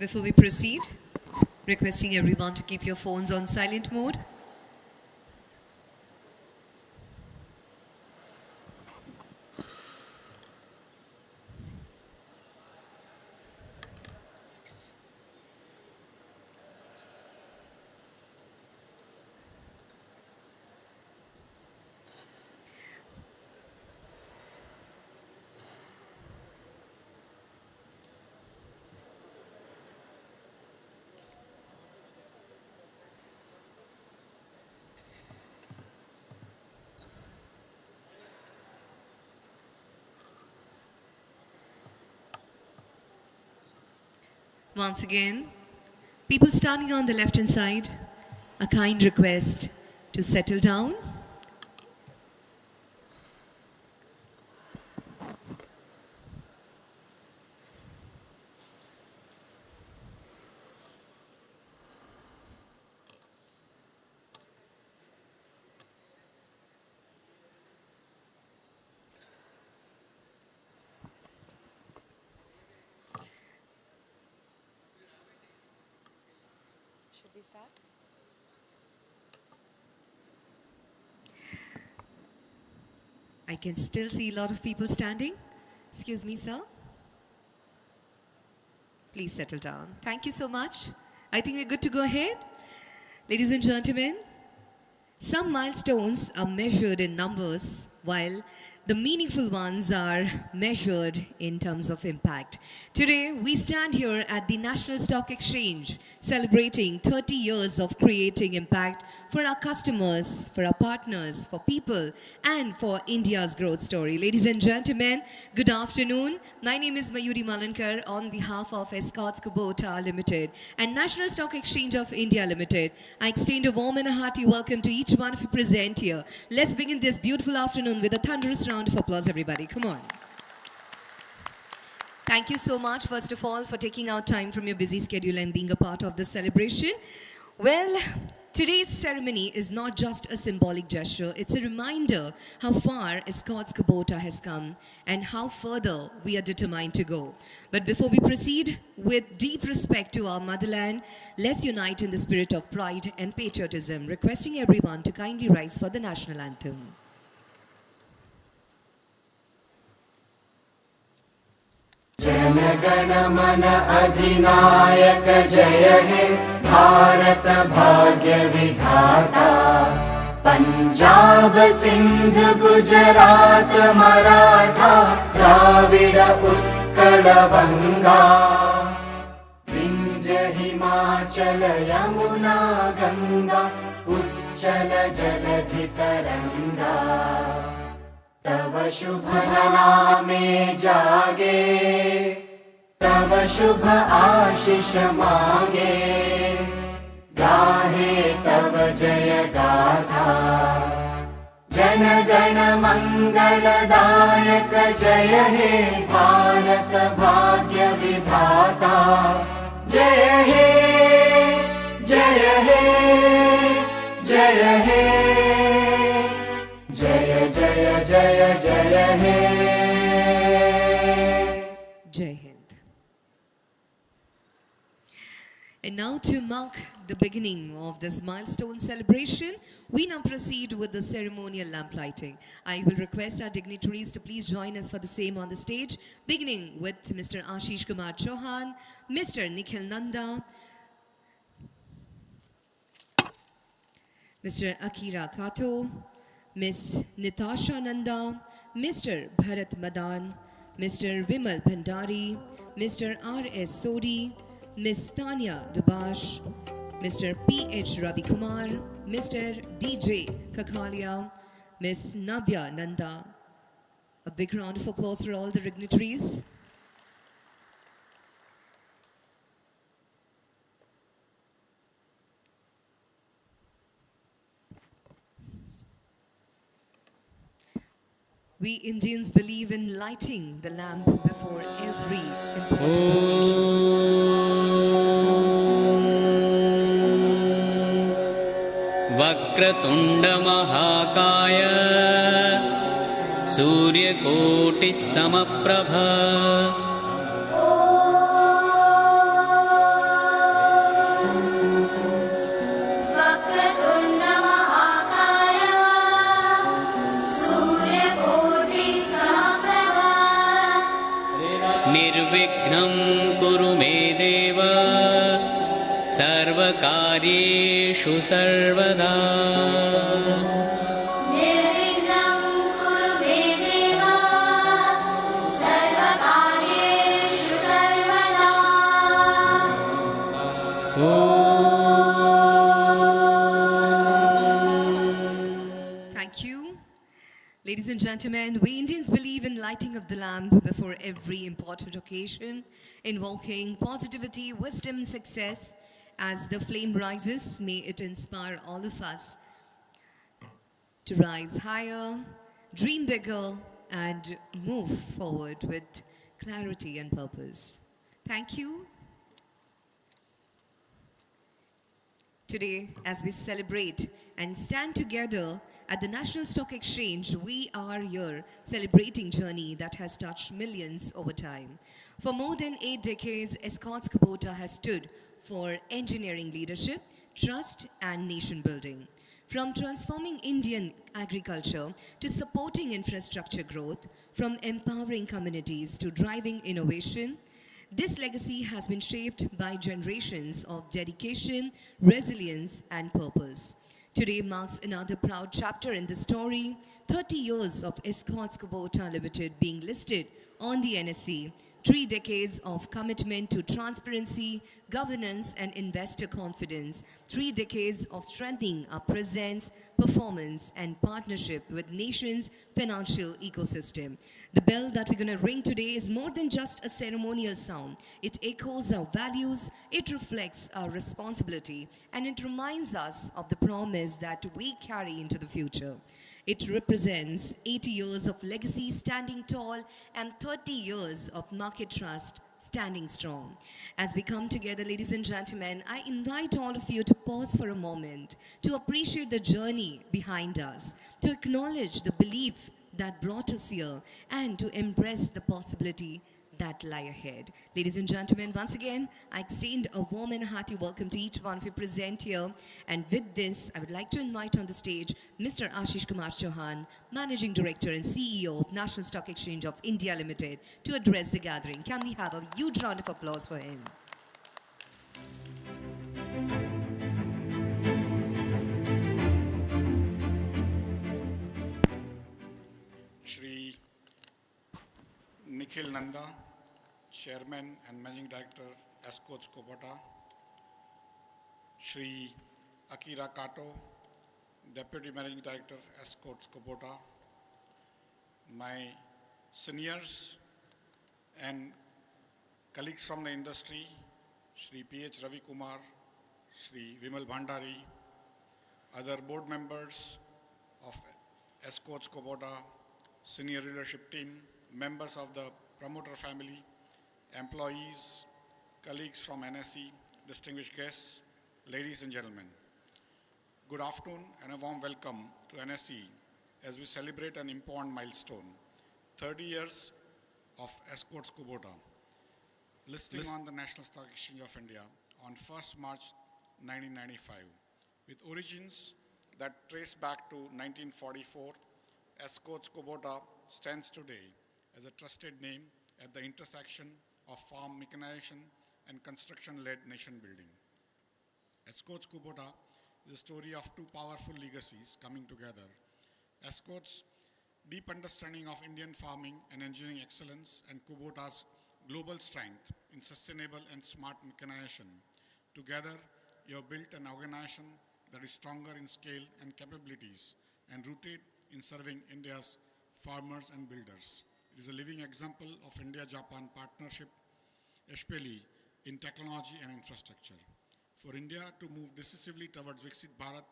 Before we proceed, requesting everyone to keep your phones on silent mode. Once again, people standing on the left-hand side, a kind request to settle down. Should we start? I can still see a lot of people standing. Excuse me, sir. Please settle down. Thank you so much. I think we're good to go ahead. Ladies and gentlemen, some milestones are measured in numbers, while the meaningful ones are measured in terms of impact. Today, we stand here at the National Stock Exchange, celebrating 30 years of creating impact for our customers, for our partners, for people, and for India's growth story. Ladies and gentlemen, good afternoon. My name is Mayuri Malankar on behalf of Escorts Kubota Limited and National Stock Exchange of India Limited. I extend a warm and a hearty welcome to each one of you present here. Let's begin this beautiful afternoon with a thunderous round of applause, everybody. Come on. Thank you so much, first of all, for taking out time from your busy schedule and being a part of this celebration. Well, today's ceremony is not just a symbolic gesture. It's a reminder how far Escorts Kubota has come and how further we are determined to go. But before we proceed, with deep respect to our motherland, let's unite in the spirit of pride and patriotism, requesting everyone to kindly rise for the national anthem. Jana Gana मन अधिनायक जय हे भारत भाग्य विधाता पंजाब सिंध गुजरात मराठा द्राविड उत्कल बंगा विंध्य हिमाचल यमुना गंगा उच्चल जलधि तरंगा तव शुभ नामे जागे तव शुभ आशीष मांगे गाहे तव जय गाथा जन गण मंगलदायक जय हे भारत भाग्य विधाता जय हे जय हे जय हे जय जय जय जय हे Jai Hind. And now to mark the beginning of this milestone celebration, we now proceed with the ceremonial lamp lighting. I will request our dignitaries to please join us for the same on the stage, beginning with Mr. Ashish Kumar Chauhan, Mr. Nikhil Nanda, Mr. Akira Kato, Miss Nitasha Nanda, Mr. Bharat Madan, Mr. Vimal Bhandari, Mr. R.S. Sodi, Miss Tanya Dubash, Mr. P.H. Ravi Kumar, Mr. D.J. Kakalia, Miss Navya Nanda. A big round of applause for all the dignitaries. We Indians believe in lighting the lamp before every important occasion. Vakratunda महाकाय सूर्यकोटिः समप्रभ निर्विघ्नं कुरु मे देव सर्वकार्येषु सर्वदा निर्विघ्नं कुरु मे देव सर्वकार्येषु सर्वदा Thank you. Ladies and gentlemen, we Indians believe in lighting up the lamp before every important occasion, invoking positivity, wisdom, success. As the flame rises, may it inspire all of us to rise higher, dream bigger, and move forward with clarity and purpose. Thank you. Today, as we celebrate and stand together at the National Stock Exchange, we are here celebrating journey that has touched millions over time. For more than 8 decades, Escorts Kubota has stood for engineering leadership, trust, and nation building. From transforming Indian agriculture to supporting infrastructure growth, from empowering communities to driving innovation, this legacy has been shaped by generations of dedication, resilience, and purpose. Today marks another proud chapter in the story, 30 years of Escorts Kubota Limited being listed on the NSE, 3 decades of commitment to transparency, governance, and investor confidence, 3 decades of strengthening our presence, performance, and partnership with nation's financial ecosystem. The bell that we're going to ring today is more than just a ceremonial sound. It echoes our values, it reflects our responsibility, and it reminds us of the promise that we carry into the future. It represents 80 years of legacy standing tall and 30 years of market trust standing strong. As we come together, ladies and gentlemen, I invite all of you to pause for a moment, to appreciate the journey behind us, to acknowledge the belief that brought us here, and to embrace the possibility that lie ahead. Ladies and gentlemen, once again, I extend a warm and hearty welcome to each one of you present here. And with this, I would like to invite on the stage Mr. Ashish Kumar Chauhan, Managing Director and CEO of National Stock Exchange of India Limited, to address the gathering. Can we have a huge round of applause for him? Shri Nikhil Nanda, Chairman and Managing Director, Escorts Kubota. Shri Akira Kato, Deputy Managing Director, Escorts Kubota. My seniors and colleagues from the industry, Shri P.H. Ravi Kumar, Shri Vimal Bhandari, other board members of Escorts Kubota, senior leadership team, members of the promoter family, employees, colleagues from NSE, distinguished guests, ladies and gentlemen. Good afternoon and a warm welcome to NSE as we celebrate an important milestone, 30 years of Escorts Kubota, listing on the National Stock Exchange of India on 1st March 1995. With origins that trace back to 1944, Escorts Kubota stands today as a trusted name at the intersection of farm mechanization and construction-led nation building. Escorts Kubota is a story of two powerful legacies coming together. Escorts' deep understanding of Indian farming and engineering excellence, and Kubota's global strength in sustainable and smart mechanization. Together, you have built an organization that is stronger in scale and capabilities and rooted in serving India's farmers and builders. It is a living example of India-Japan partnership, especially in technology and infrastructure. For India to move decisively towards Viksit Bharat,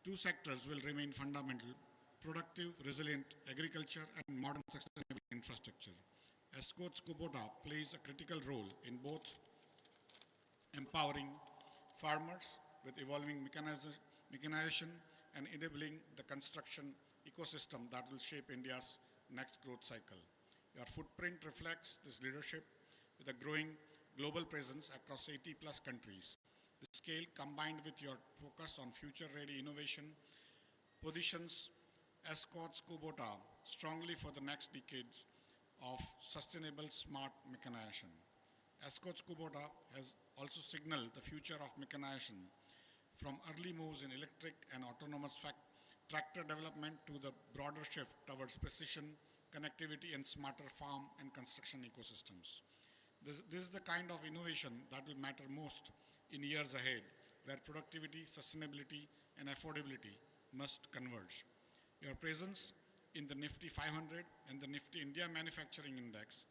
two sectors will remain fundamental: productive, resilient agriculture and modern sustainable infrastructure. Escorts Kubota plays a critical role in both empowering farmers with evolving mechanization and enabling the construction ecosystem that will shape India's next growth cycle. Your footprint reflects this leadership with a growing global presence across 80 plus countries. The scale, combined with your focus on future-ready innovation, positions Escorts Kubota strongly for the next decades of sustainable smart mechanization. Escorts Kubota has also signaled the future of mechanization from early moves in electric and autonomous tractor development to the broader shift towards precision, connectivity, and smarter farm and construction ecosystems. This is the kind of innovation that will matter most in years ahead, where productivity, sustainability, and affordability must converge. Your presence in the Nifty 500 and the Nifty India Manufacturing Index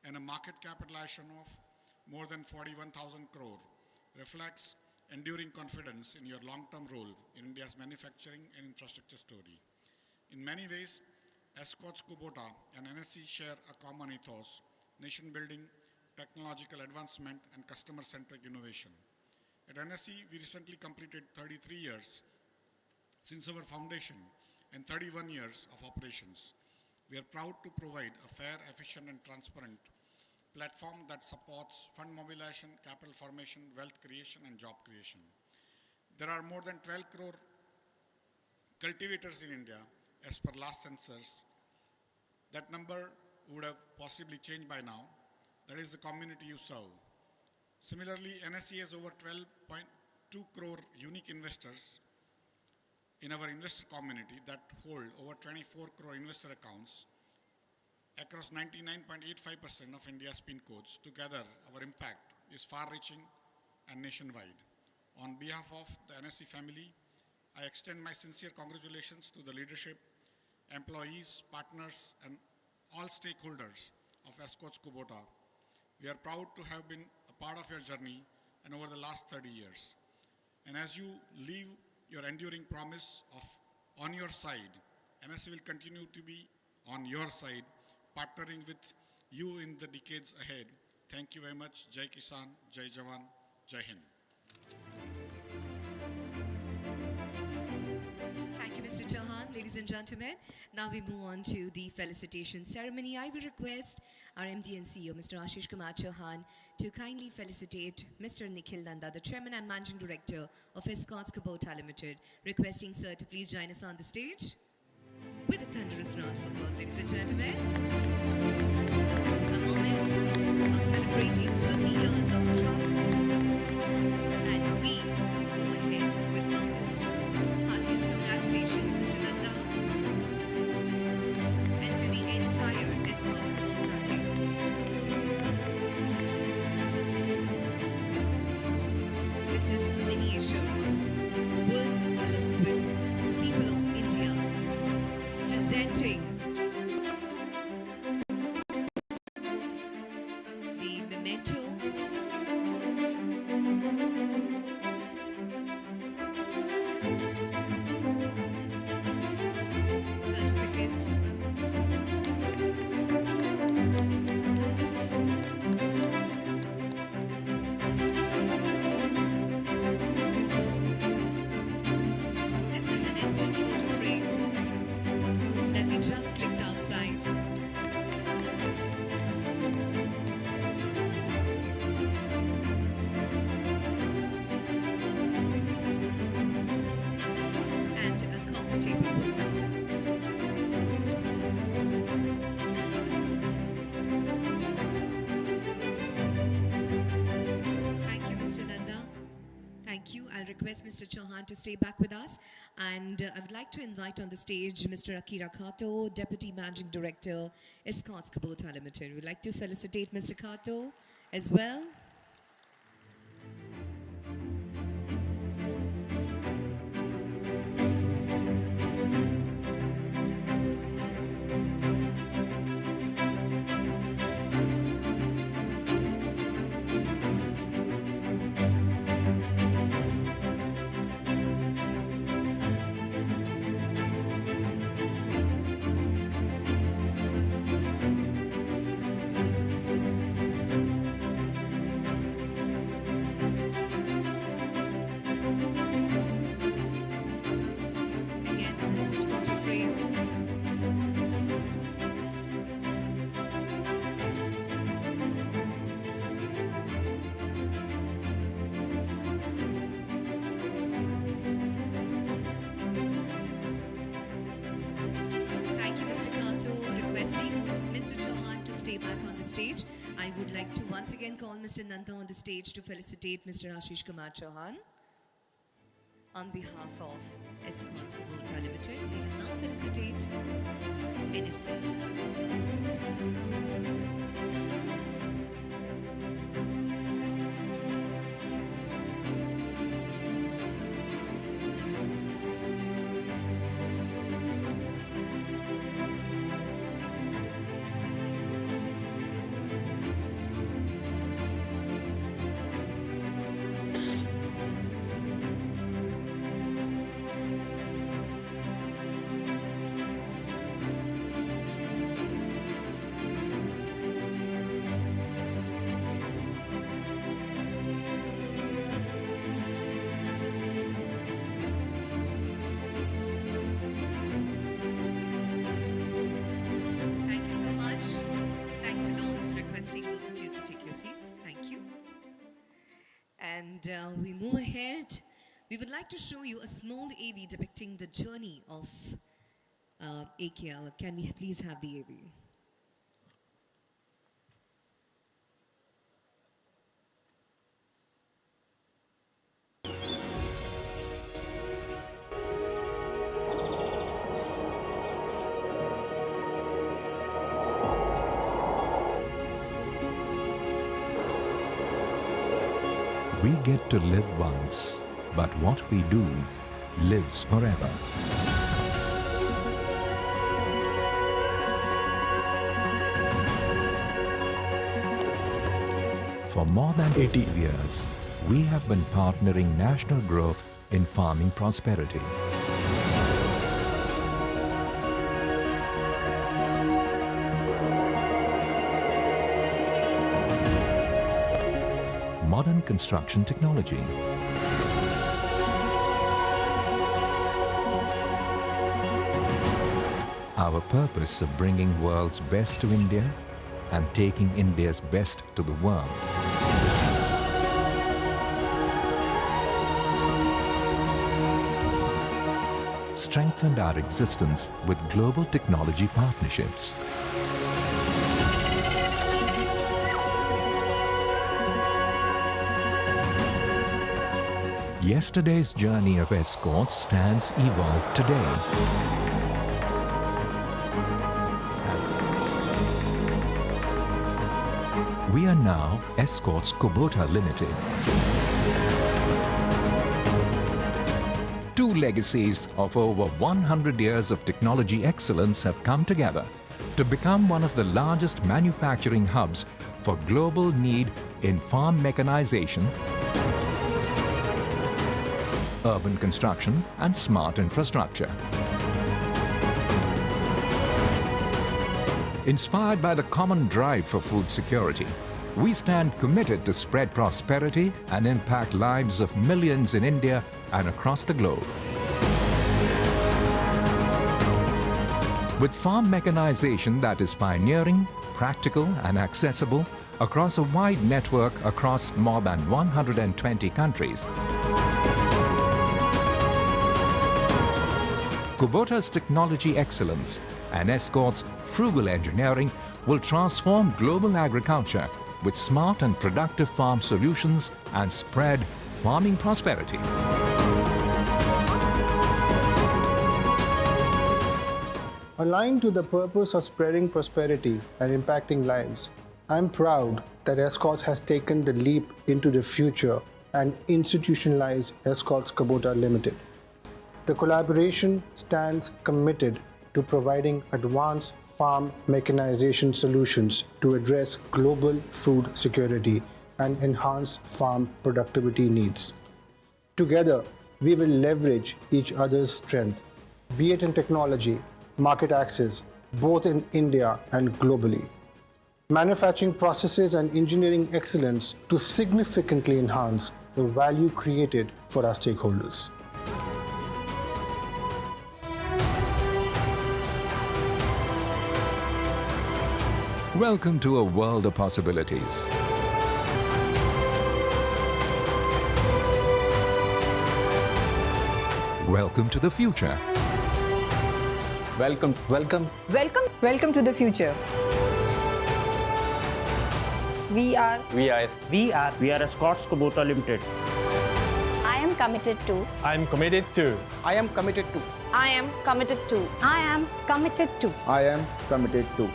and a market capitalization of more than 41,000 crore reflects enduring confidence in your long-term role in India's manufacturing and infrastructure story. In many ways, Escorts Kubota and NSE share a common ethos: nation building, technological advancement, and customer-centric innovation. At NSE, we recently completed 33 years since our foundation and 31 years of operations. We are proud to provide a fair, efficient, and transparent platform that supports fund mobilization, capital formation, wealth creation, and job creation. There are more than 12 crore cultivators in India as per last census. That number would have possibly changed by now. That is the community you serve. Similarly, NSE has over 12.2 crore unique investors in our investor community that hold over 24 crore investor accounts across 99.85% of India's PIN codes. Together, our impact is far-reaching and nationwide. On behalf of the NSE family, I extend my sincere congratulations to the leadership, employees, partners, and all stakeholders of Escorts Kubota. We are proud to have been a part of your journey and over the last 30 years. And as you leave your enduring promise of on your side, NSE will continue to be on your side, partnering with you in the decades ahead. Thank you very much. Jai Kisan, Jai Jawan, Jai Hind. Thank you, Mr. Chauhan. Ladies and gentlemen, now we move on to the felicitation ceremony. I will request our MD and CEO, Mr. Ashish Kumar Chauhan, to kindly felicitate Mr. Nikhil Nanda, the Chairman and Managing Director of Escorts Kubota Limited. Requesting sir to please join us on the stage with a thunderous round of applause, ladies and gentlemen. A moment of celebrating 30 years of trust, and we go ahead with purpose. Heartiest congratulations, Mr. Nanda, and to the entire Escorts Kubota team. This is a miniature of Bull along with people of India, presenting the memento certificate This is an instant photo frame that we just clicked outside. And a coffee table book. Thank you, Mr. Nanda. Thank you. I'll request Mr. Chauhan to stay back with us. And I would like to invite on the stage Mr. Akira Kato, Deputy Managing Director, Escorts Kubota Limited. We'd like to felicitate Mr. Kato as well. Again, an instant photo frame. Thank you, Mr. Kato. Requesting Mr. Chauhan to back on the stage. I would like to once again call Mr. Nanda on the stage to felicitate Mr. Ashish Kumar Chauhan. On behalf of Escorts Kubota Limited, we will now felicitate NSE. Thank you so much. Thanks a lot. Requesting both of you to take your seats. Thank you. And we move ahead. We would like to show you a small AV depicting the journey of AKL. Can we please have the AV? We get to live once, but what we do lives forever. For more than 80 years, we have been partnering national growth in farming prosperity. Modern construction technology, our purpose of bringing world's best to India and taking India's best to the world. Strengthened our existence with global technology partnerships. Yesterday's journey of Escorts stands evolved today. We are now Escorts Kubota Limited. Two legacies of over 100 years of technology excellence have come together to become one of the largest manufacturing hubs for global need in farm mechanization, urban construction and smart infrastructure. Inspired by the common drive for food security, we stand committed to spread prosperity and impact lives of millions in India and across the globe. With farm mechanization that is pioneering, practical and accessible across a wide network across more than 120 countries, Kubota's technology excellence and Escorts' frugal engineering will transform global agriculture with smart and productive farm solutions and spread farming prosperity. Aligned to the purpose of spreading prosperity and impacting lives, I'm proud that Escorts has taken the leap into the future and institutionalized Escorts Kubota Limited. The collaboration stands committed to providing advanced farm mechanization solutions to address global food security and enhance farm productivity needs. Together, we will leverage each other's strength, be it in technology, market access, both in India and globally. Manufacturing processes and engineering excellence to significantly enhance the value created for our stakeholders. Welcome to a world of possibilities. Welcome to the future. Welcome. Welcome to the future. We are Escorts Kubota Limited. I am committed to I am committed to. I am committed to. I am committed to I am committed to I am committed to.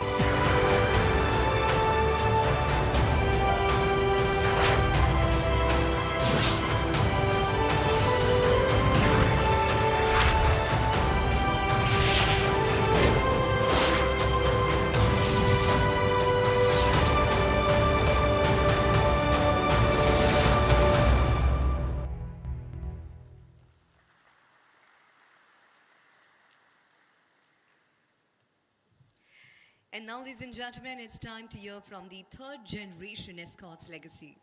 And now, ladies and gentlemen, it's time to hear from the third generation Escorts legacy.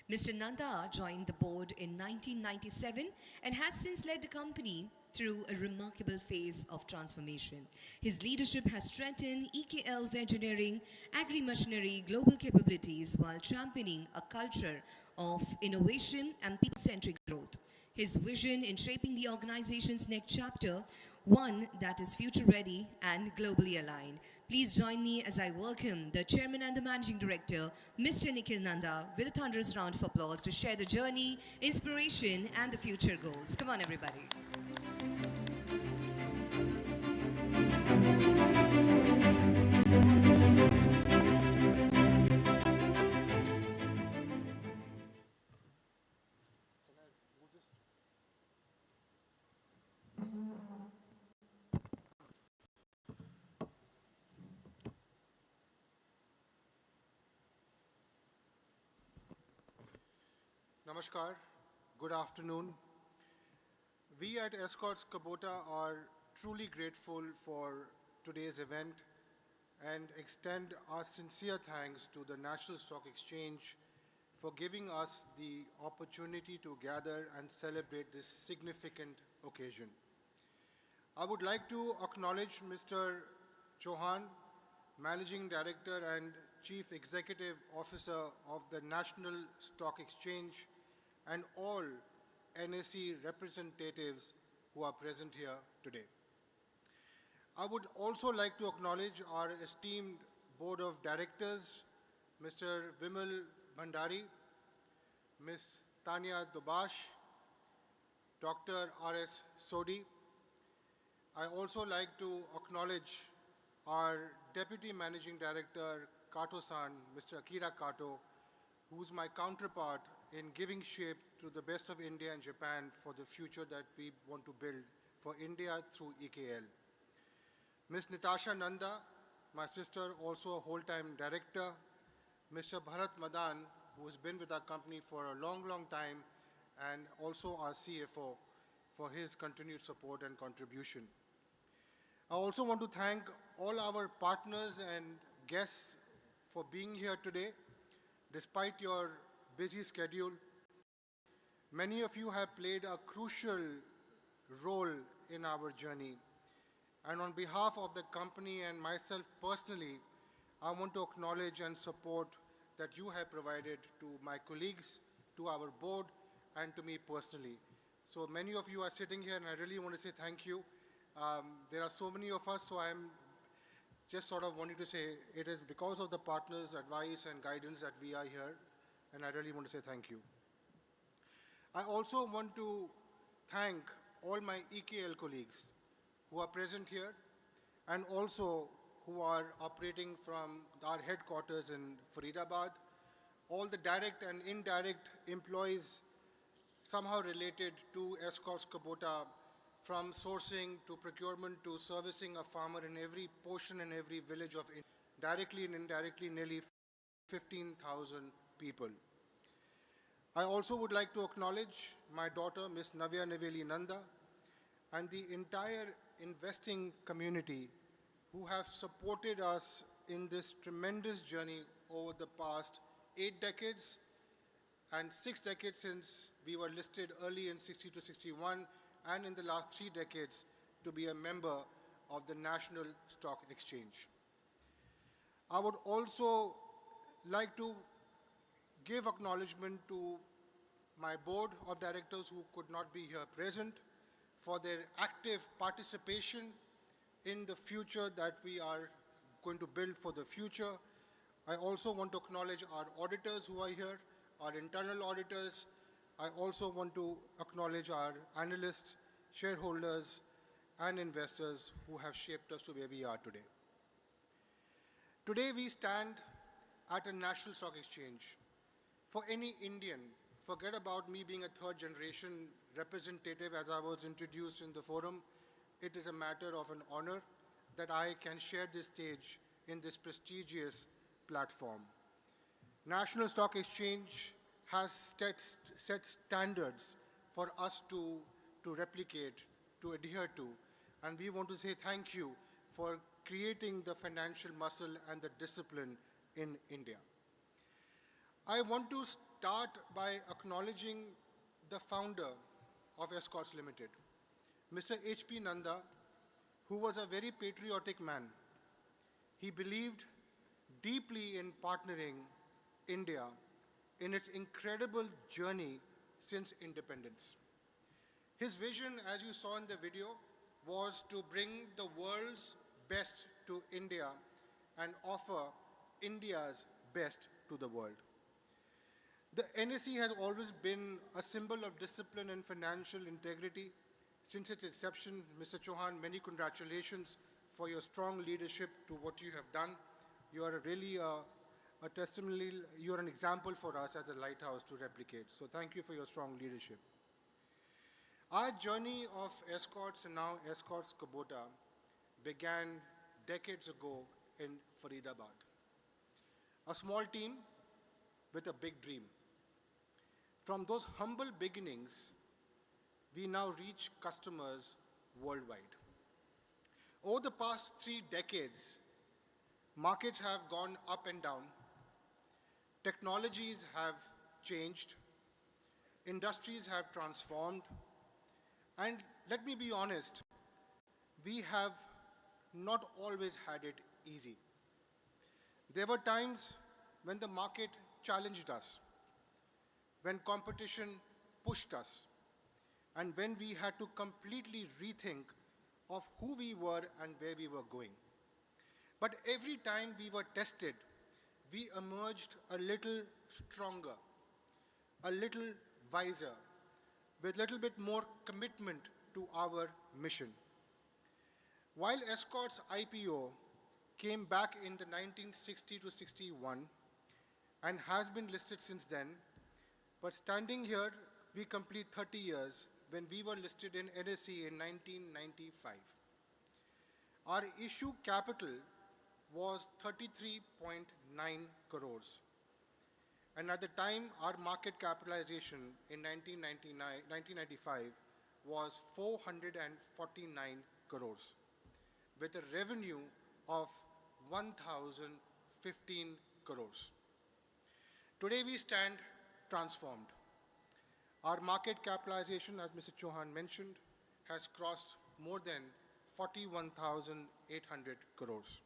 Mr. Nanda joined the board in 1997 and has since led the company through a remarkable phase of transformation. His leadership has strengthened EKL's engineering, agri-machinery, global capabilities while championing a culture of innovation and people-centric growth. His vision in shaping the organization's next chapter, one that is future-ready and globally aligned. Please join me as I welcome the Chairman and the Managing Director, Mr. Nikhil Nanda, with a thunderous round of applause to share the journey, inspiration, and the future goals. Come on, everybody. Namaskar, good afternoon. We at Escorts Kubota are truly grateful for today's event and extend our sincere thanks to the National Stock Exchange for giving us the opportunity to gather and celebrate this significant occasion. I would like to acknowledge Mr. Chauhan, Managing Director and Chief Executive Officer of the National Stock Exchange, and all NSE representatives who are present here today. I would also like to acknowledge our esteemed Board of Directors, Mr. Vimal Bhandari, Ms. Tanya Dubash, Dr. R.S. Sodi. I also like to acknowledge our Deputy Managing Director, Kato-san, Mr. Akira Kato, who's my counterpart in giving shape to the best of India and Japan for the future that we want to build for India through EKL. Ms. Natasha Nanda, my sister, also a whole-time director. Mr. Bharat Madan, who has been with our company for a long, long time, and also our CFO for his continued support and contribution. I also want to thank all our partners and guests for being here today. Despite your busy schedule, many of you have played a crucial role in our journey. And on behalf of the company and myself personally, I want to acknowledge and support that you have provided to my colleagues, to our board, and to me personally. So many of you are sitting here, and I really want to say thank you. There are so many of us, so I'm just sort of wanting to say it is because of the partners' advice and guidance that we are here, and I really want to say thank you. I also want to thank all my EKL colleagues who are present here and also who are operating from our headquarters in Faridabad, all the direct and indirect employees somehow related to Escorts Kubota, from sourcing to procurement to servicing a farmer in every portion and every village of India, directly and indirectly nearly 15,000 people. I also would like to acknowledge my daughter, Ms. Navya Niveli Nanda, and the entire investing community who have supported us in this tremendous journey over the past 8 decades and 6 decades since we were listed early in 60 to 61, and in the last 3 decades to be a member of the National Stock Exchange. I would also like to give acknowledgement to my board of directors who could not be here present for their active participation in the future that we are going to build for the future. I also want to acknowledge our auditors who are here, our internal auditors. I also want to acknowledge our analysts, shareholders, and investors who have shaped us to where we are today. Today we stand at a national stock exchange. For any Indian, forget about me being a third generation representative as I was introduced in the forum. It is a matter of an honor that I can share this stage in this prestigious platform. National Stock Exchange has set standards for us to replicate, to adhere to, and we want to say thank you for creating the financial muscle and the discipline in India. I want to start by acknowledging the founder of Escorts Limited, Mr. H.P. Nanda, who was a very patriotic man. He believed deeply in partnering India in its incredible journey since independence. His vision, as you saw in the video, was to bring the world's best to India and offer India's best to the world. The NSE has always been a symbol of discipline and financial integrity. Since its inception, Mr. Chauhan, many congratulations for your strong leadership to what you have done. You are really a testimonial, you are an example for us as a lighthouse to replicate. So thank you for your strong leadership. Our journey of Escorts and now Escorts Kubota began decades ago in Faridabad. A small team with a big dream. From those humble beginnings, we now reach customers worldwide. Over the past 3 decades, markets have gone up and down, technologies have changed, industries have transformed, and let me be honest, we have not always had it easy. There were times when the market challenged us, when competition pushed us, and when we had to completely rethink of who we were and where we were going. But every time we were tested, we emerged a little stronger, a little wiser, with a little bit more commitment to our mission. While Escorts IPO came back in the 1960 to 61 and has been listed since then, but standing here, we complete 30 years when we were listed in NSE in 1995. Our issue capital was 33.9 crores. And at the time, our market capitalization in 1995 was 449 crores, with a revenue of 1,015 crores. Today we stand transformed. Our market capitalization, as Mr. Chauhan mentioned, has crossed more than 41,800 crores.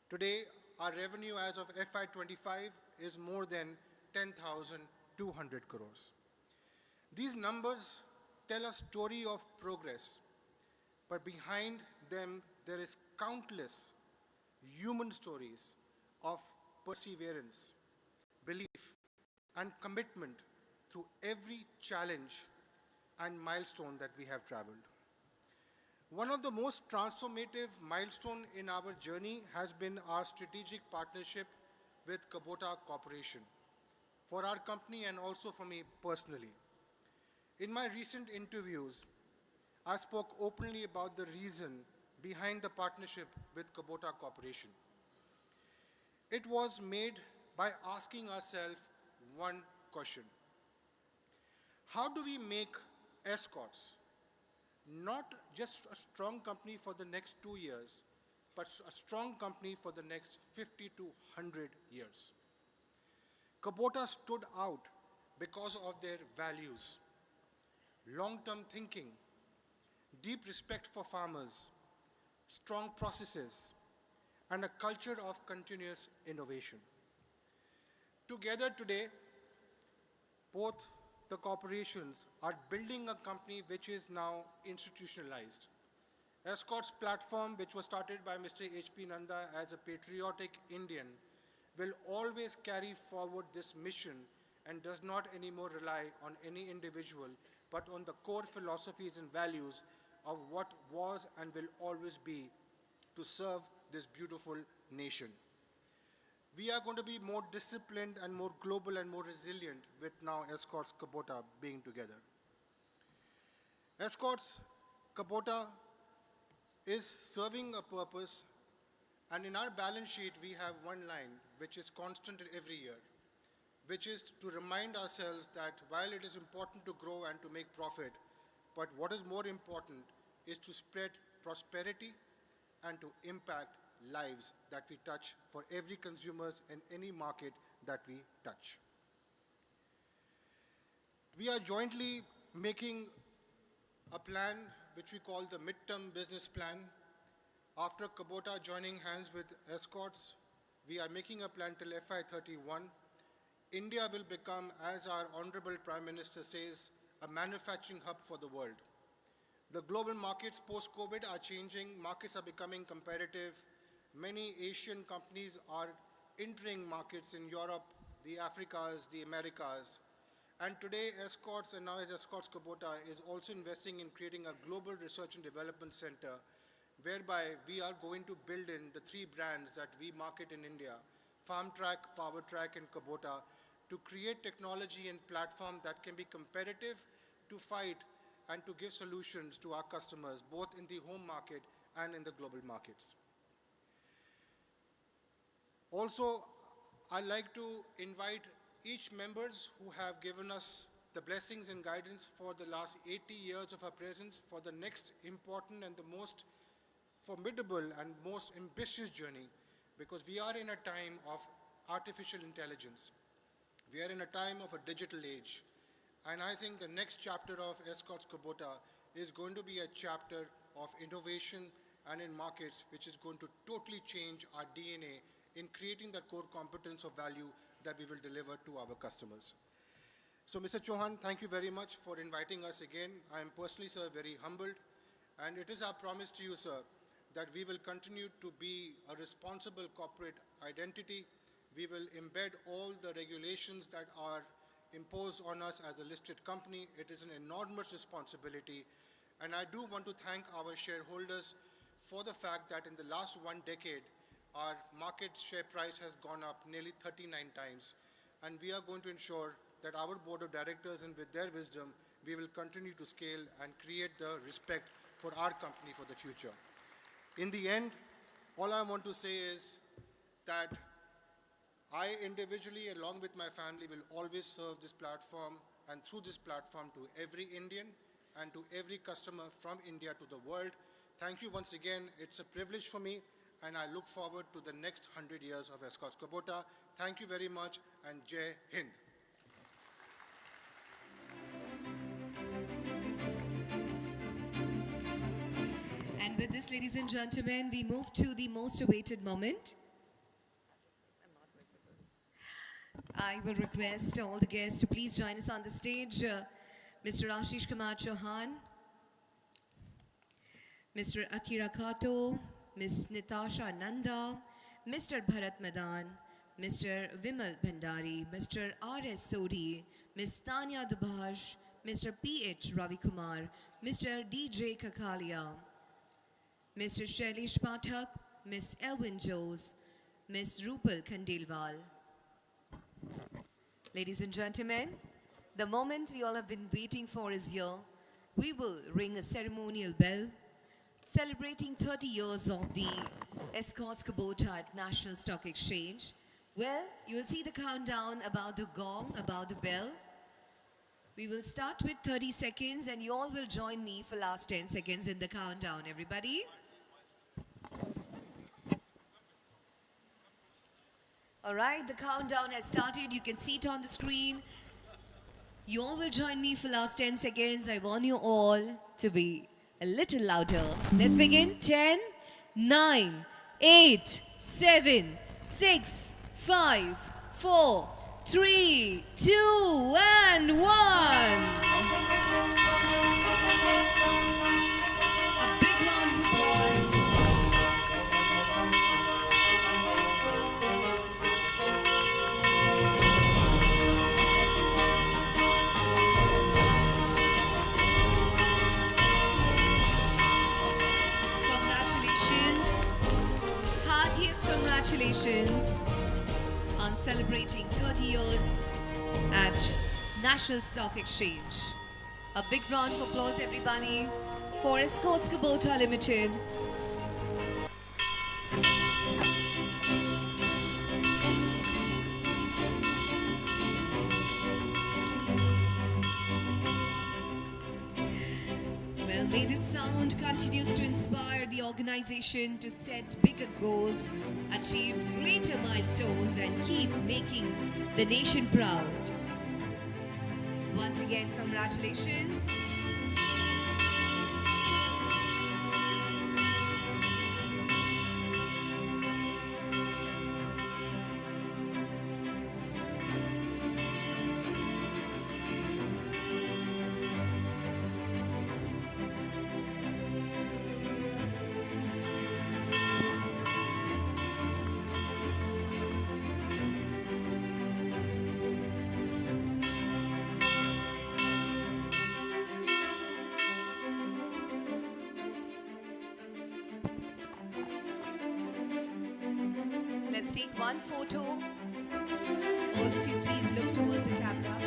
Today, our revenue as of FY25 is more than 10,200 crores. These numbers tell a story of progress, but behind them there is countless human stories of perseverance, belief, and commitment through every challenge and milestone that we have traveled. One of the most transformative milestones in our journey has been our strategic partnership with Kubota Corporation for our company and also for me personally. In my recent interviews, I spoke openly about the reason behind the partnership with Kubota Corporation. It was made by asking ourselves one question. How do we make Escorts not just a strong company for the next 2 years, but a strong company for the next 50 to 100 years? Kubota stood out because of their values, long-term thinking, deep respect for farmers, strong processes, and a culture of continuous innovation. Together today, both the corporations are building a company which is now institutionalized. Escorts platform, which was started by Mr. H.P. Nanda as a patriotic Indian, will always carry forward this mission and does not anymore rely on any individual, but on the core philosophies and values of what was and will always be to serve this beautiful nation. We are going to be more disciplined and more global and more resilient with now Escorts Kubota being together. Escorts Kubota is serving a purpose, and in our balance sheet we have one line which is constant every year, which is to remind ourselves that while it is important to grow and to make profit, but what is more important is to spread prosperity and to impact lives that we touch for every consumers in any market that we touch. We are jointly making a plan which we call the midterm business plan. After Kubota joining hands with Escorts, we are making a plan till FY31. India will become, as our Honorable Prime Minister says, a manufacturing hub for the world. The global markets post-COVID are changing. Markets are becoming competitive. Many Asian companies are entering markets in Europe, the Africas, the Americas. And today, Escorts, and now as Escorts Kubota, is also investing in creating a global research and development center, whereby we are going to build in the 3 brands that we market in India, FarmTrack, PowerTrack, and Kubota, to create technology and platform that can be competitive to fight and to give solutions to our customers, both in the home market and in the global markets. Also, I'd like to invite each members who have given us the blessings and guidance for the last 80 years of our presence for the next important and the most formidable and most ambitious journey, because we are in a time of artificial intelligence. We are in a time of a digital age. And I think the next chapter of Escorts Kubota is going to be a chapter of innovation and in markets, which is going to totally change our DNA in creating that core competence of value that we will deliver to our customers. So, Mr. Chauhan, thank you very much for inviting us again. I am personally, sir, very humbled. And it is our promise to you, sir, that we will continue to be a responsible corporate identity. We will embed all the regulations that are imposed on us as a listed company. It is an enormous responsibility. And I do want to thank our shareholders for the fact that in the last 1 decade, our market share price has gone up nearly 39 times. And we are going to ensure that our board of directors, and with their wisdom, we will continue to scale and create the respect for our company for the future. In the end, all I want to say is that I individually, along with my family, will always serve this platform and through this platform to every Indian and to every customer from India to the world. Thank you once again. It's a privilege for me, and I look forward to the next 100 years of Escorts Kubota. Thank you very much, and Jai Hind. And with this, ladies and gentlemen, we move to the most awaited moment. I will request all the guests to please join us on the stage. Mr. Ashish Kumar Chauhan, Mr. Akira Kato, Ms. Nitasha Nanda, Mr. Bharat Madan, Mr. Vimal Bhandari, Mr. R.S. Sodi, Ms. Tanya Dubhash, Mr. P.H. Ravi Kumar, Mr. D.J. Kakalia, Mr. Shailesh Pathak, Ms. Elwin Jose, Ms. Rupal Khandelwal. Ladies and gentlemen, the moment we all have been waiting for is here. We will ring a ceremonial bell celebrating 30 years of the Escorts Kubota at National Stock Exchange. Well, you will see the countdown about the gong, about the bell. We will start with 30 seconds and you all will join me for last 10 seconds in the countdown. Everybody? All right, the countdown has started. You can see it on the screen. You all will join me for last 10 seconds. I want you all to be a little louder. Let's begin. 10, 9, 8, 7, 6, 5, 4, 3, 2, and 1. A big round of applause. heartiest congratulations on celebrating 30 years at National Stock Exchange. A big round of applause, everybody, for Escorts Kubota Limited. Well, may this sound continues to inspire the organization to set bigger goals, achieve greater milestones, and keep making the nation proud. Once again, congratulations. Let's take one photo. All of you, please look towards the camera.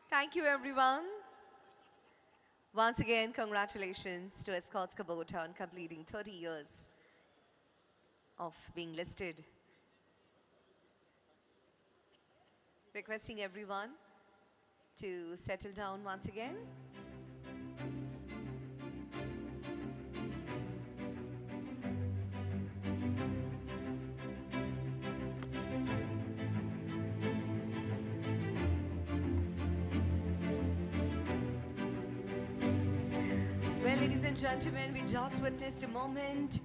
Thank you, everyone. Once again, congratulations to Escorts Kubota on completing 30 years of being listed. Requesting everyone to settle down once again. Well, ladies and gentlemen, we just witnessed a moment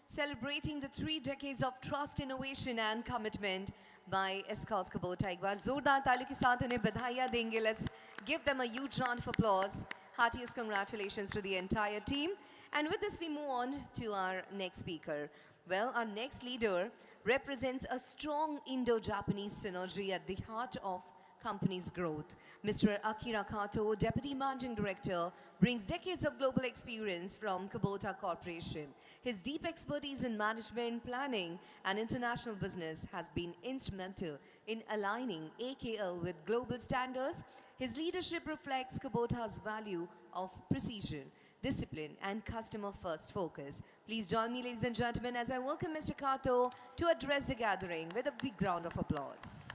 celebrating the 3 decades of trust, innovation and commitment by Escorts Kubota. एक बार जोरदार तालियों के साथ उन्हें बधाइयाँ देंगे. Let's give them a huge round of applause. Heartiest congratulations to the entire team. And with this, we move on to our next speaker. Well, our next leader represents a strong Indo-Japanese synergy at the heart of company's growth. Mr. Akira Kato, Deputy Managing Director, brings decades of global experience from Kubota Corporation. His deep expertise in management, planning, and international business has been instrumental in aligning AKL with global standards. His leadership reflects Kubota's value of precision, discipline, and customer-first focus. Please join me, ladies and gentlemen, as I welcome Mr. Kato to address the gathering with a big round of applause.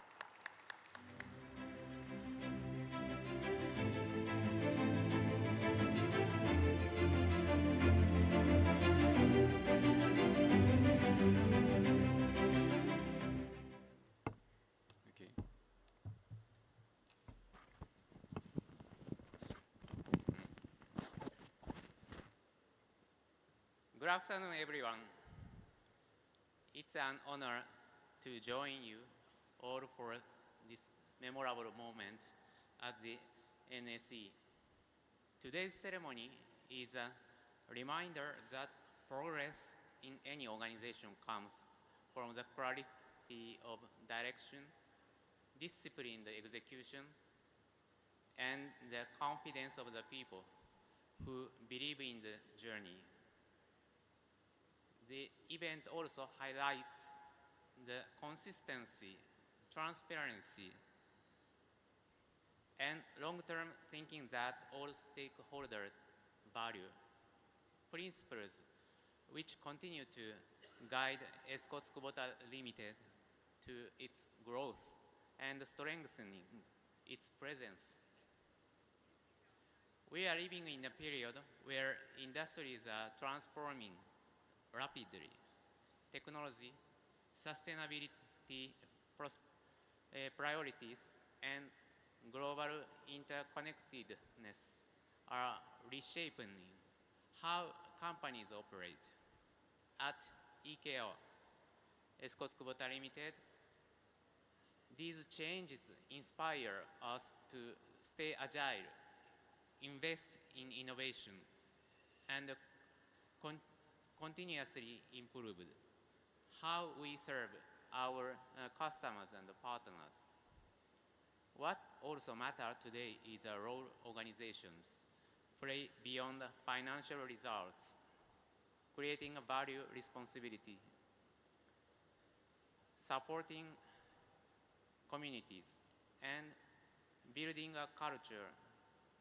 Good afternoon, everyone. It's an honor to join you all for this memorable moment at the NSE. Today's ceremony is a reminder that progress in any organization comes from the clarity of direction, disciplined execution, and the confidence of the people who believe in the journey. The event also highlights the consistency, transparency, and long-term thinking that all stakeholders value, principles which continue to guide Escorts Kubota Limited to its growth and strengthening its presence. We are living in a period where industries are transforming rapidly, technology, sustainability priorities, and global interconnectedness are reshaping how companies operate. At EKO, Escorts Kubota Limited, these changes inspire us to stay agile, invest in innovation, and continuously improve how we serve our customers and partners. What also matters today is the role organizations play beyond financial results, creating a value responsibility, supporting communities, and building a culture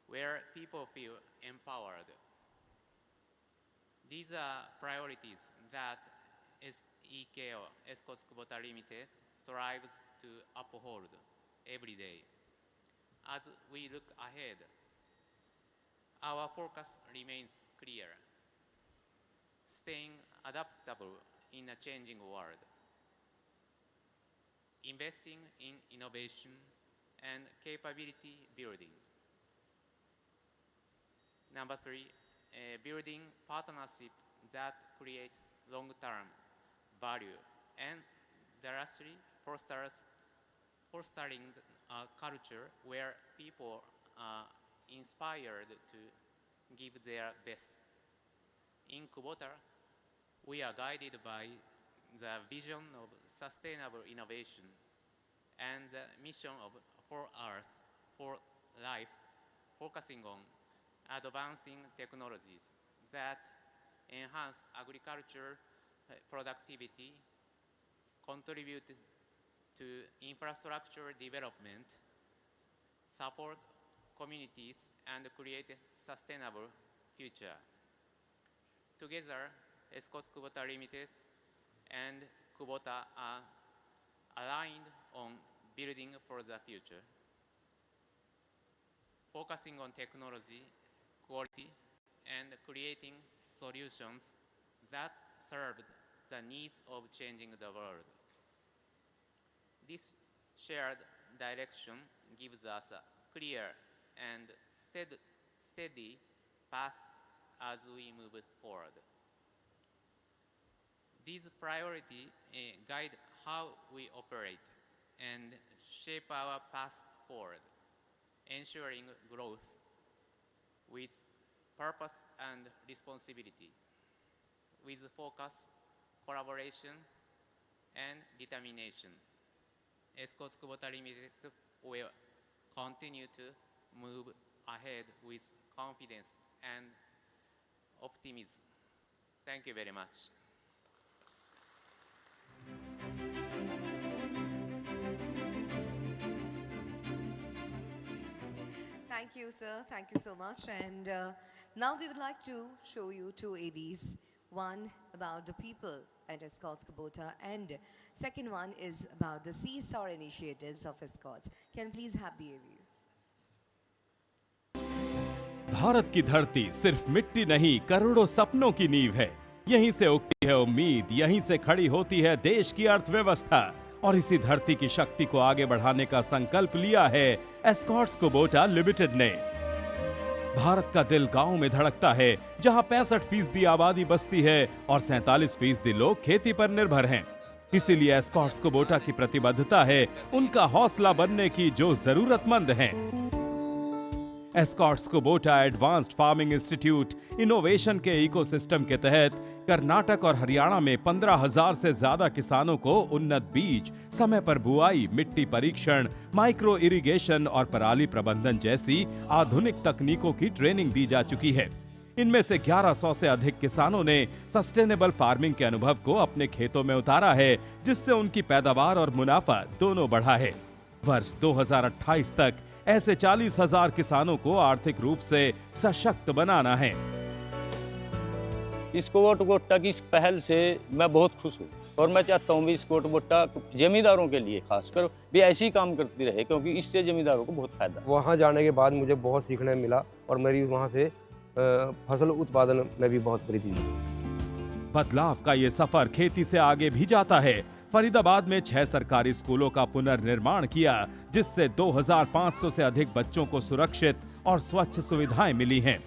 where people feel empowered. These are priorities that EKO, Escorts Kubota Limited, strives to uphold every day. As we look ahead, our focus remains clear: staying adaptable in a changing world, investing in innovation and capability building. Number 3, building partnerships that create long-term value. And lastly, fostering a culture where people are inspired to give their best. In Kubota, we are guided by the vision of sustainable innovation and the mission of For Earth, For Life, focusing on advancing technologies that enhance agriculture productivity, contribute to infrastructure development, support communities, and create a sustainable future. Together, Escorts Kubota Limited and Kubota are aligned on building for the future, focusing on technology, quality, and creating solutions that serve the needs of changing the world. This shared direction gives us a clear and steady path as we move forward. These priorities guide how we operate and shape our path forward, ensuring growth with purpose and responsibility, with focus, collaboration, and determination. Escorts Kubota Limited will continue to move ahead with confidence and optimism. Thank you very much. Thank you, sir. Thank you so much. And now we would like to show you 2 AVs. One about the people at Escorts Kubota, and second one is about the CSR initiatives of Escorts. Can I please have the AVs? Bharat की धरती सिर्फ मिट्टी नहीं, करोड़ों सपनों की नींव है। यहीं से उगती है उम्मीद, यहीं से खड़ी होती है देश की अर्थव्यवस्था, और इसी धरती की शक्ति को आगे बढ़ाने का संकल्प लिया है एस्कॉर्ट्स कुबोटा लिमिटेड ने। भारत का दिल गांव में धड़कता है, जहां 65% आबादी बसती है और 47% लोग खेती पर निर्भर हैं। इसीलिए एस्कॉर्ट्स कुबोटा की प्रतिबद्धता है उनका हौसला बनने की जो जरूरतमंद हैं। Escorts Kubota advanced farming institute innovation के इकोसिस्टम के तहत कर्नाटक और हरियाणा में 15,000 से ज्यादा किसानों को उन्नत बीज, समय पर बुआई, मिट्टी परीक्षण, माइक्रो इरिगेशन और पराली प्रबंधन जैसी आधुनिक तकनीकों की ट्रेनिंग दी जा चुकी है। इनमें से 1100 से अधिक किसानों ने सस्टेनेबल फार्मिंग के अनुभव को अपने खेतों में उतारा है, जिससे उनकी पैदावार और मुनाफा दोनों बढ़ा है। वर्ष 2028 तक ऐसे 40,000 किसानों को आर्थिक रूप से सशक्त बनाना है। एस्कॉर्ट्स कुबोटा की इस पहल से मैं बहुत खुश हूँ और मैं चाहता हूँ भी एस्कॉर्ट्स कुबोटा जमींदारों के लिए खासकर भी ऐसे ही काम करती रहे, क्योंकि इससे जमींदारों को बहुत फायदा है। वहाँ जाने के बाद मुझे बहुत सीखने मिला और मेरी वहाँ से फसल उत्पादन में भी बहुत वृद्धि हुई। बदलाव का ये सफर खेती से आगे भी जाता है। फरीदाबाद में 6 सरकारी स्कूलों का पुनर्निर्माण किया, जिससे 2500 से अधिक बच्चों को सुरक्षित और स्वच्छ सुविधाएं मिली हैं।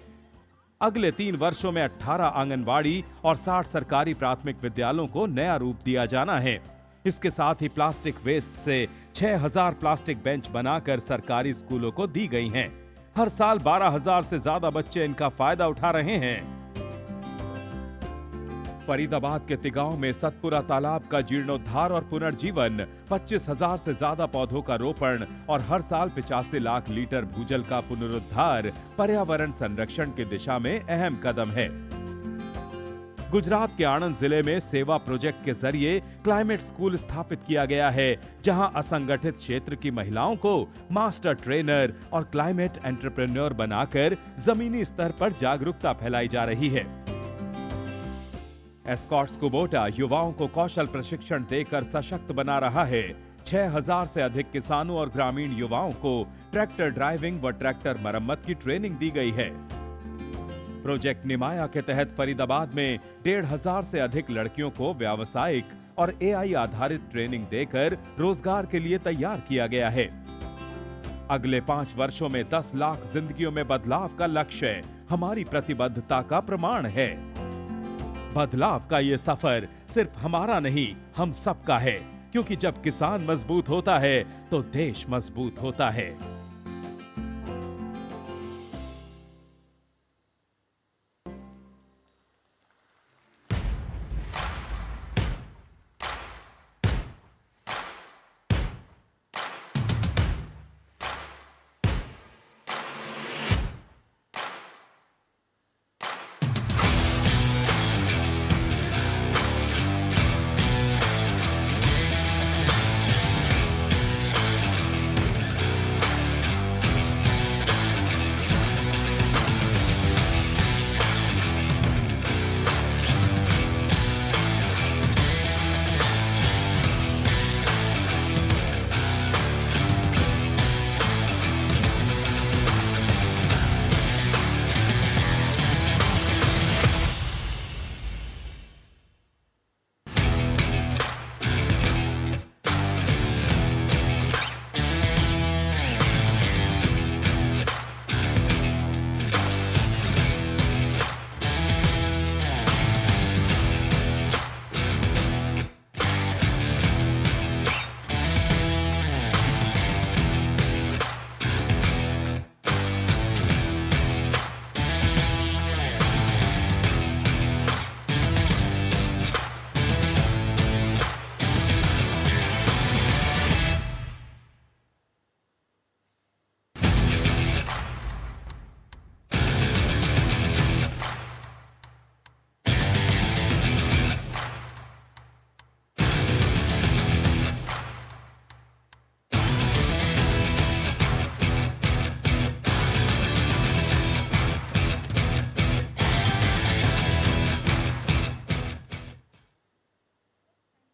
अगले 3 वर्षों में 18 आंगनवाड़ी और 60 सरकारी प्राथमिक विद्यालयों को नया रूप दिया जाना है। इसके साथ ही प्लास्टिक वेस्ट से 6000 प्लास्टिक बेंच बनाकर सरकारी स्कूलों को दी गई हैं। हर साल 12000 से ज्यादा बच्चे इनका फायदा उठा रहे हैं। फरीदाबाद के तिगांव में सतपुरा तालाब का जीर्णोद्धार और पुनर्जीवन, 25,000 से ज्यादा पौधों का रोपण और हर साल 85 लाख लीटर भूजल का पुनरुद्धार पर्यावरण संरक्षण की दिशा में अहम कदम है। गुजरात के आणंद जिले में सेवा प्रोजेक्ट के जरिए क्लाइमेट स्कूल स्थापित किया गया है, जहां असंगठित क्षेत्र की महिलाओं को मास्टर ट्रेनर और क्लाइमेट एंटरप्रेन्योर बनाकर जमीनी स्तर पर जागरूकता फैलाई जा रही है। एस्कॉर्ट्स कुबोटा युवाओं को कौशल प्रशिक्षण देकर सशक्त बना रहा है। 6000 से अधिक किसानों और ग्रामीण युवाओं को ट्रैक्टर ड्राइविंग व ट्रैक्टर मरम्मत की ट्रेनिंग दी गई है। प्रोजेक्ट निमाया के तहत फरीदाबाद में 1500 से अधिक लड़कियों को व्यावसायिक और AI आधारित ट्रेनिंग देकर रोजगार के लिए तैयार किया गया है। अगले 5 वर्षों में 10 लाख जिंदगियों में बदलाव का लक्ष्य हमारी प्रतिबद्धता का प्रमाण है। बदलाव का ये सफर सिर्फ हमारा नहीं, हम सबका है, क्योंकि जब किसान मजबूत होता है तो देश मजबूत होता है।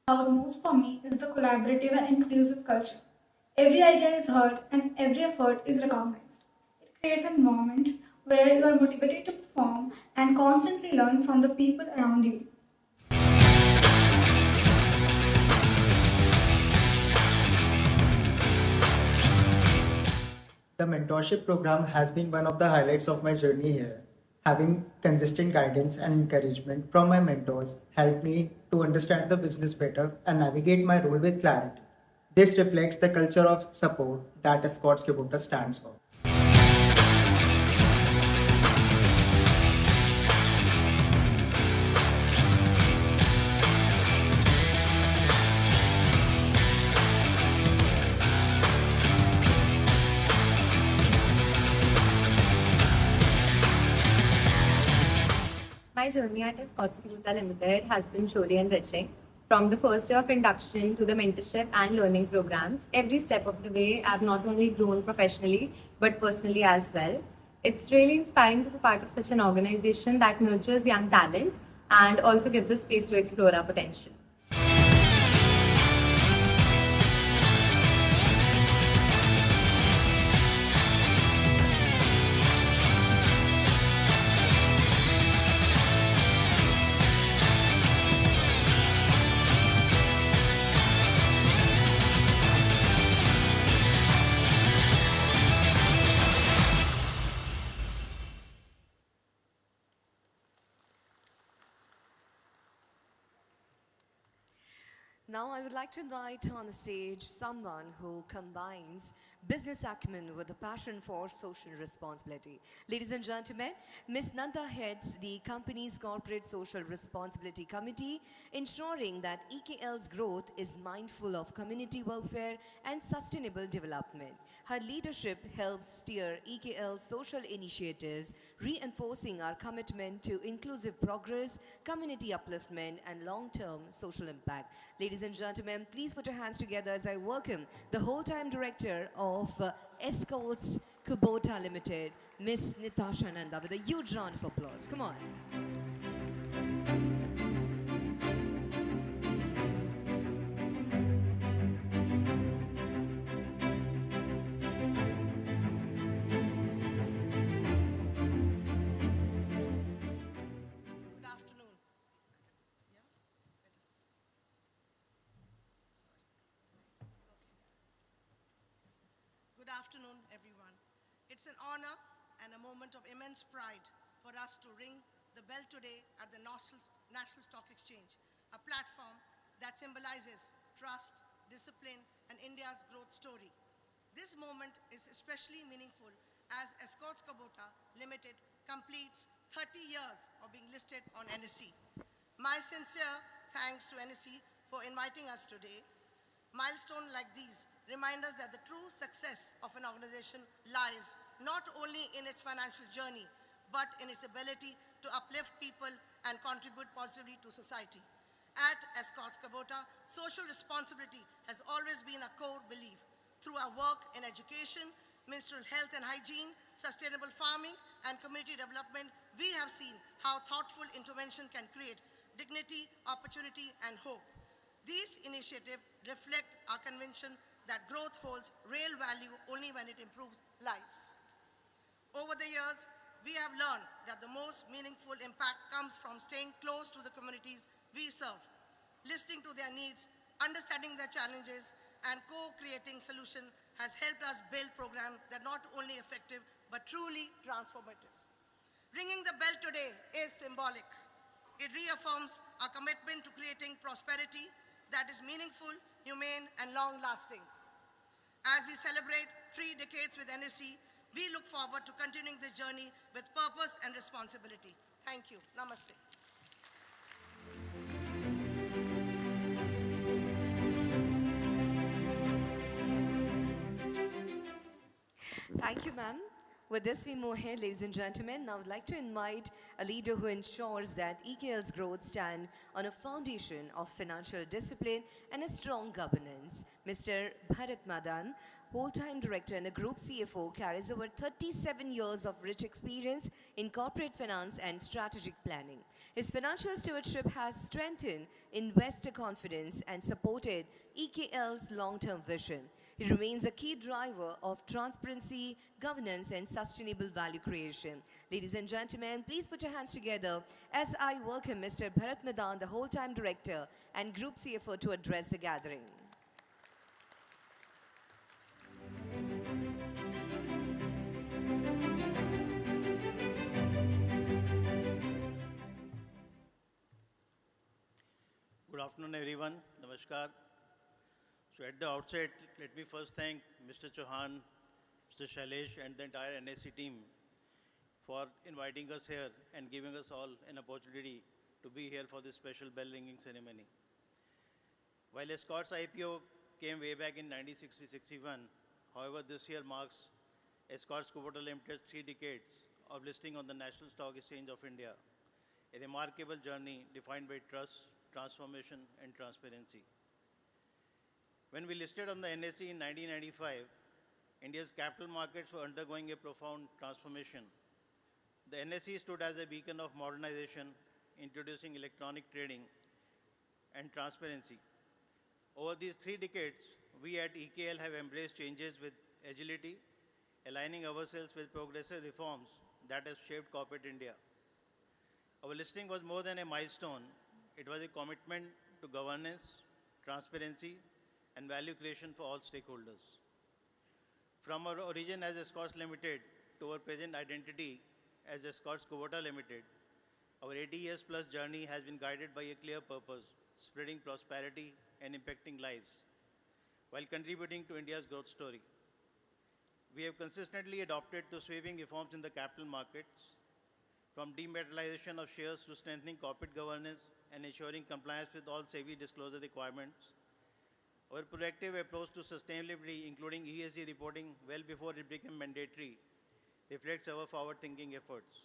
Most for me is the collaborative and inclusive culture. Every idea is heard and every effort is recognized. It creates an environment where you are motivated to perform and constantly learn from the people around you. The mentorship program has been one of the highlights of my journey here. Having consistent guidance and encouragement from my mentors helped me to understand the business better and navigate my role with clarity. This reflects the culture of support that Escorts Kubota stands for. My journey at Escorts Kubota Limited has been truly enriching. From the first year of induction to the mentorship and learning programs, every step of the way I've not only grown professionally but personally as well. It's really inspiring to be part of such an organization that nurtures young talent and also gives us space to explore our potential. Now I would like to invite on the stage someone who combines business acumen with a passion for social responsibility. Ladies and gentlemen, Ms. Nanda heads the company's Corporate Social Responsibility Committee, ensuring that EKL's growth is mindful of community welfare and sustainable development. Her leadership helps steer EKL's social initiatives, reinforcing our commitment to inclusive progress, community upliftment, and long-term social impact. Ladies and gentlemen, please put your hands together as I welcome the whole-time director of Escorts Kubota Limited, Miss Natasha Nanda, with a huge round of applause. Come on. Good afternoon. Yeah, it's better. Sorry. Okay. Good afternoon, everyone. It's an honor and a moment of immense pride for us to ring the bell today at the National Stock Exchange, a platform that symbolizes trust, discipline, and India's growth story. This moment is especially meaningful as Escorts Kubota Limited completes 30 years of being listed on NSE. My sincere thanks to NSE for inviting us today. Milestones like these remind us that the true success of an organization lies not only in its financial journey, but in its ability to uplift people and contribute positively to society. At Escorts Kubota, social responsibility has always been a core belief. Through our work in education, menstrual health and hygiene, sustainable farming, and community development, we have seen how thoughtful intervention can create dignity, opportunity, and hope. These initiatives reflect our conviction that growth holds real value only when it improves lives. Over the years, we have learned that the most meaningful impact comes from staying close to the communities we serve, listening to their needs, understanding their challenges, and co-creating solutions has helped us build programs that are not only effective, but truly transformative. Ringing the bell today is symbolic. It reaffirms our commitment to creating prosperity that is meaningful, humane, and long-lasting. As we celebrate 3 decades with NSE, we look forward to continuing this journey with purpose and responsibility. Thank you. Namaste. Thank you, ma'am. With this, we move ahead, ladies and gentlemen. Now, I would like to invite a leader who ensures that EKL's growth stand on a foundation of financial discipline and a strong governance. Mr. Bharat Madan, whole-time director and a group CFO, carries over 37 years of rich experience in corporate finance and strategic planning. His financial stewardship has strengthened investor confidence and supported EKL's long-term vision. He remains a key driver of transparency, governance, and sustainable value creation. Ladies and gentlemen, please put your hands together as I welcome Mr. Bharat Madan, the whole-time director and group CFO, to address the gathering. Good afternoon, everyone. Namaskar. So at the outset, let me first thank Mr. Chauhan, Mr. Shailesh, and the entire NSE team for inviting us here and giving us all an opportunity to be here for this special bell ringing ceremony. While Escorts IPO came way back in 1960-61, however, this year marks Escorts Kubota Limited's 3 decades of listing on the National Stock Exchange of India, a remarkable journey defined by trust, transformation, and transparency. When we listed on the NSE in 1995, India's capital markets were undergoing a profound transformation. The NSE stood as a beacon of modernization, introducing electronic trading and transparency. Over these 3 decades, we at EKL have embraced changes with agility, aligning ourselves with progressive reforms that have shaped corporate India. Our listing was more than a milestone. It was a commitment to governance, transparency, and value creation for all stakeholders. From our origin as Escorts Limited to our present identity as Escorts Kubota Limited, our 80 years plus journey has been guided by a clear purpose, spreading prosperity, and impacting lives while contributing to India's growth story. We have consistently adopted to sweeping reforms in the capital markets, from dematerialization of shares to strengthening corporate governance and ensuring compliance with all SEBI disclosure requirements. Our proactive approach to sustainability, including ESG reporting well before it became mandatory, reflects our forward-thinking efforts.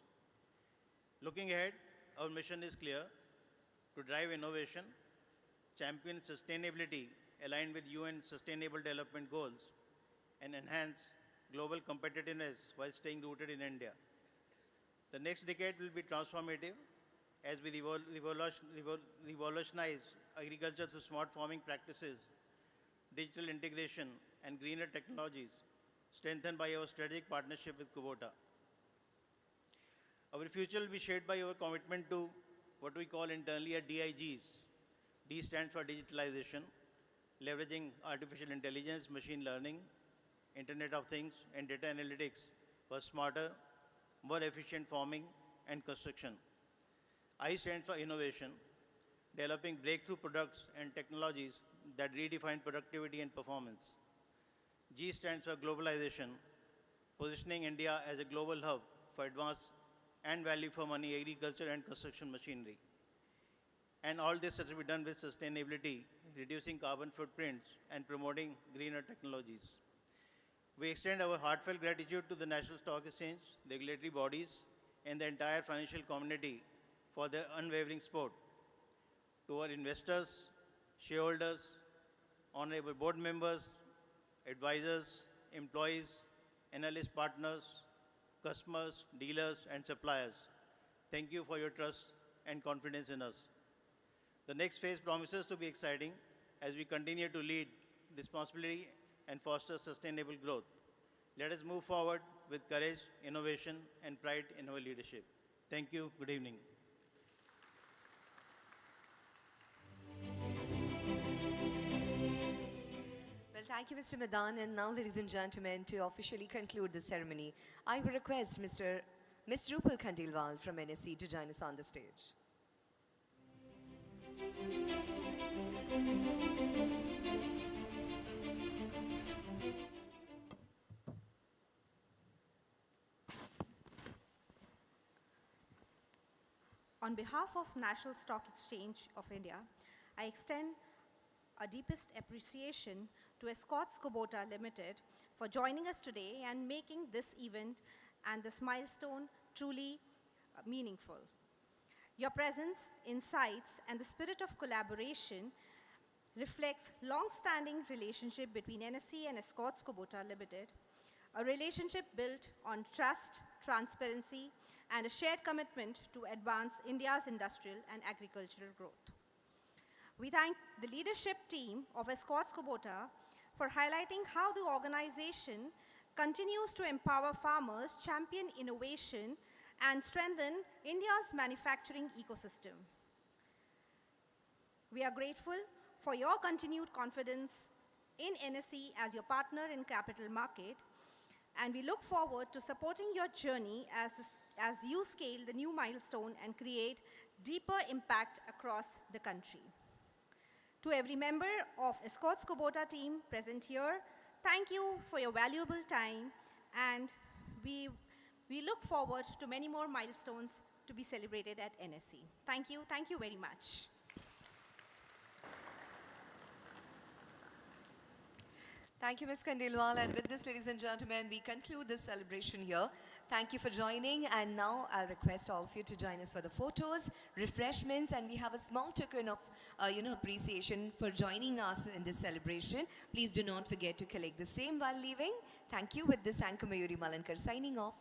Looking ahead, our mission is clear: to drive innovation, champion sustainability aligned with UN Sustainable Development Goals, and enhance global competitiveness while staying rooted in India. The next decade will be transformative as we revolutionize agriculture through smart farming practices, digital integration, and greener technologies, strengthened by our strategic partnership with Kubota. Our future will be shaped by our commitment to what we call internally as DIGs. D stands for digitalization, leveraging artificial intelligence, machine learning, Internet of Things, and data analytics for smarter, more efficient farming and construction. I stands for innovation, developing breakthrough products and technologies that redefine productivity and performance. G stands for globalization, positioning India as a global hub for advanced and value for money agriculture and construction machinery. And all this has to be done with sustainability, reducing carbon footprints and promoting greener technologies. We extend our heartfelt gratitude to the National Stock Exchange, regulatory bodies, and the entire financial community for their unwavering support. To our investors, shareholders, honorable board members, advisors, employees, analyst partners, customers, dealers, and suppliers, thank you for your trust and confidence in us. The next phase promises to be exciting as we continue to lead responsibility and foster sustainable growth. Let us move forward with courage, innovation, and pride in our leadership. Thank you. Good evening. Well, thank you, Mr. Madan. And now, ladies and gentlemen, to officially conclude the ceremony, I will request Ms. Rupal Khandelwal from NSE to join us on the stage. On behalf of National Stock Exchange of India, I extend our deepest appreciation to Escorts Kubota Limited for joining us today and making this event and this milestone truly meaningful. Your presence, insights, and the spirit of collaboration reflects long-standing relationship between NSE and Escorts Kubota Limited, a relationship built on trust, transparency, and a shared commitment to advance India's industrial and agricultural growth. We thank the leadership team of Escorts Kubota for highlighting how the organization continues to empower farmers, champion innovation, and strengthen India's manufacturing ecosystem. We are grateful for your continued confidence in NSE as your partner in capital market, and we look forward to supporting your journey as you scale the new milestone and create deeper impact across the country. To every member of Escorts Kubota team present here, thank you for your valuable time, and we look forward to many more milestones to be celebrated at NSE. Thank you very much. Thank you, Ms. Khandelwal. And with this, ladies and gentlemen, we conclude this celebration here. Thank you for joining. And now I'll request all of you to join us for the photos, refreshments, and we have a small token of appreciation for joining us in this celebration. Please do not forget to collect the same while leaving. Thank you. With this, Anchor Mayuri Malankar signing off.